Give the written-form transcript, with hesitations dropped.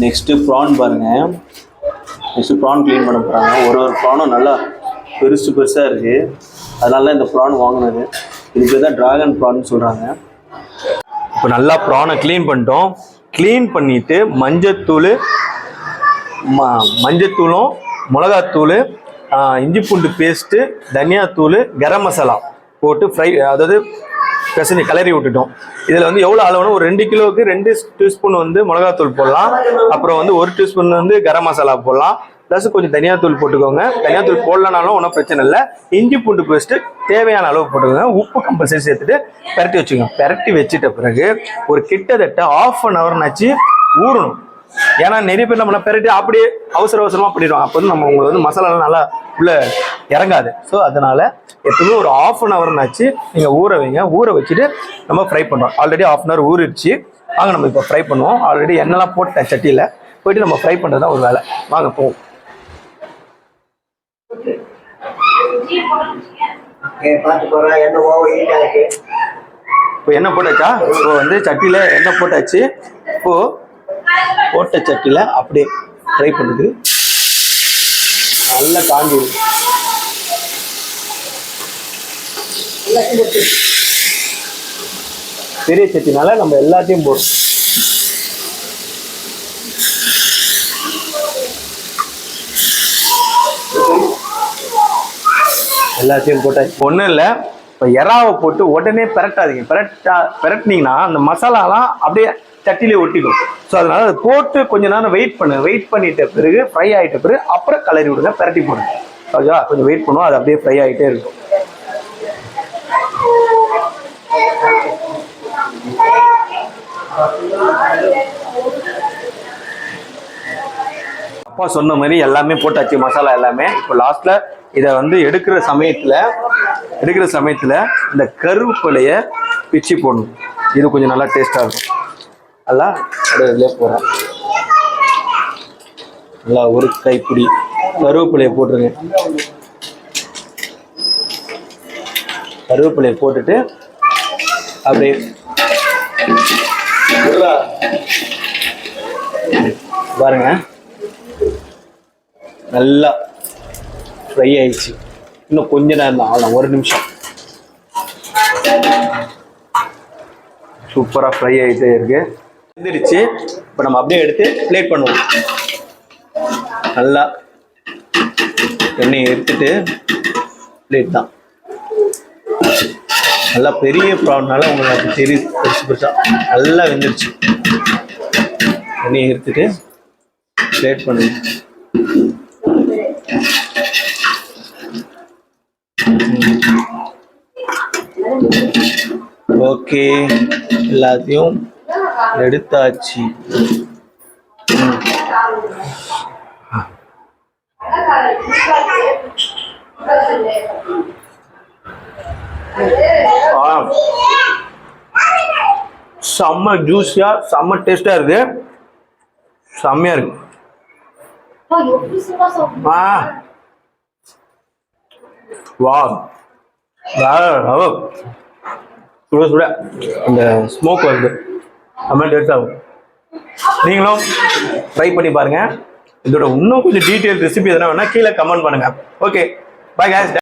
Next PRAN பாருங்கள். Next PRAN clean பண்ண போகிறாங்க. ஒரு ப்ரானும் நல்லா பெருசாக இருக்குது. அதனால இந்த ப்ரான் வாங்கினது. இதுக்கு தான் ட்ராகன் ப்ரான்னு சொல்கிறாங்க. இப்போ நல்லா ப்ரானை க்ளீன் பண்ணிட்டோம். க்ளீன் பண்ணிவிட்டு மஞ்சத்தூளும் மிளகாத்தூள், இஞ்சி பூண்டு பேஸ்ட்டு, தனியாத்தூள், கரம் மசாலா போட்டு ஃப்ரை, அதாவது பெசஞ்சு கிளறி விட்டுட்டோம். இதில் வந்து எவ்வளோ அளவுன்னு ஒரு 2 கிலோவுக்கு 2 டீஸ்பூன் வந்து மிளகாத்தூள் போடலாம். அப்புறம் வந்து 1 டீஸ்பூன் வந்து கரம் மசாலா போடலாம். ப்ளஸ் கொஞ்சம் தனியாத்தூள் போட்டுக்கோங்க. தனியாத்தூள் போடலனாலும் ஒன்றும் பிரச்சனை இல்லை. இஞ்சி பூண்டு பேஸ்ட்டு தேவையான அளவு போட்டுக்கோங்க. உப்பு கம்பல்சரி சேர்த்துட்டு பெரட்டி வச்சுக்கோங்க. பெரட்டி வச்சுட்ட பிறகு ஒரு கிட்டத்தட்ட 1/2 ஹவர்னாச்சு ஊறணும். ஏன்னா நிறைய பேர் நம்ம பெரட்டி அப்படியே அவசரமாக பண்ணிடுவோம். அப்போ வந்து நம்ம உங்களுக்கு வந்து மசாலாலாம் நல்லா உள்ள இறங்காது. ஸோ அதனால எப்பவுமே ஒரு 1/2 ஹவர்னாச்சு நீங்கள் ஊற வைங்க. ஊற வச்சுட்டு நம்ம ஃப்ரை பண்ணுறோம். ஆல்ரெடி 1/2 ஹவர் ஊறிடுச்சு. வாங்க நம்ம இப்போ ஃப்ரை பண்ணுவோம். ஆல்ரெடி எண்ணெய்லாம் போட்டேன் சட்டியில். போயிட்டு நம்ம ஃப்ரை பண்ணுறது தான் ஒரு வேலை. வாங்க போவோம். இப்போ எண்ணெய் போட்டாச்சா? இப்போ வந்து சட்டியில் எண்ணெய் போட்டாச்சு. இப்போது போட்ட சட்டியில் அப்படியே ஃப்ரை பண்ணுது. நல்லா காஞ்சிடும். பெரிய சட்டினால நம்ம எல்லாத்தையும் போடுறோம். எல்லாத்தையும் போட்டாச்சு. ஒன்றும் இல்லை, இப்போ எறாவை போட்டு உடனே பெரட்டாதீங்க. பெரட்டினீங்கன்னா அந்த மசாலாலாம் அப்படியே சட்டிலே ஒட்டிக்கும். ஸோ அதனால அதை போட்டு கொஞ்ச நேரம் வெயிட் பண்ணிட்ட பிறகு ஃப்ரை ஆகிட்ட பிறகு அப்புறம் கலரி விடுங்க, பெரட்டி போடுங்க. ஓகேவா? கொஞ்சம் வெயிட் பண்ணுவோம். அது அப்படியே ஃப்ரை ஆகிட்டே இருக்கும். அப்பா சொன்ன மாதிரி எல்லாமே போட்டாச்சு, மசாலா எல்லாமே. இப்போ லாஸ்ட்ல இதை வந்து எடுக்கிற சமயத்தில் இந்த கருவேப்பிலைய பிச்சு போடணும். இது கொஞ்சம் நல்லா டேஸ்டாக இருக்கும். நல்லா இதிலே போடுறேன். நல்லா ஒரு கைப்பிடி கருவேப்பிலையை போட்டுருங்க. கருவேப்பிலையை போட்டுட்டு அப்படியே பாருங்க, நல்லா ஃப்ரை ஆயிடுச்சு. இன்னும் கொஞ்ச நேரம் தான், அவ்வளோ 1 நிமிஷம். சூப்பராக ஃப்ரை ஆகிட்டே இருக்கு. வந்துடுச்சு. இப்போ நம்ம அப்படியே எடுத்து பிளேட் பண்ணுவோம். நல்லா எண்ணெயை எடுத்துட்டு பிளேட் தான். நல்லா பெரிய ப்ரான்னால உங்களுக்கு தெரியுது, பெருசா நல்லா வெந்துடுச்சு. எண்ணெயை எடுத்துட்டு பிளேட் பண்ணுங்க. ஓகே, எல்லாத்தையும் எடுத்தாச்சு. செம்ம ஜூஸியா, செம்ம டேஸ்டா இருக்கு. செம்மையா இருக்கு. சுட இந்த ஸ்மோக் வருது, செம்ம டேஸ்ட் ஆகும். நீங்களும் ட்ரை பண்ணி பாருங்க. இதோட இன்னும் கொஞ்சம் டீட்டெயில் ரெசிபி எதனா வேணா கீழே கமெண்ட் பண்ணுங்க. Okay, by guys.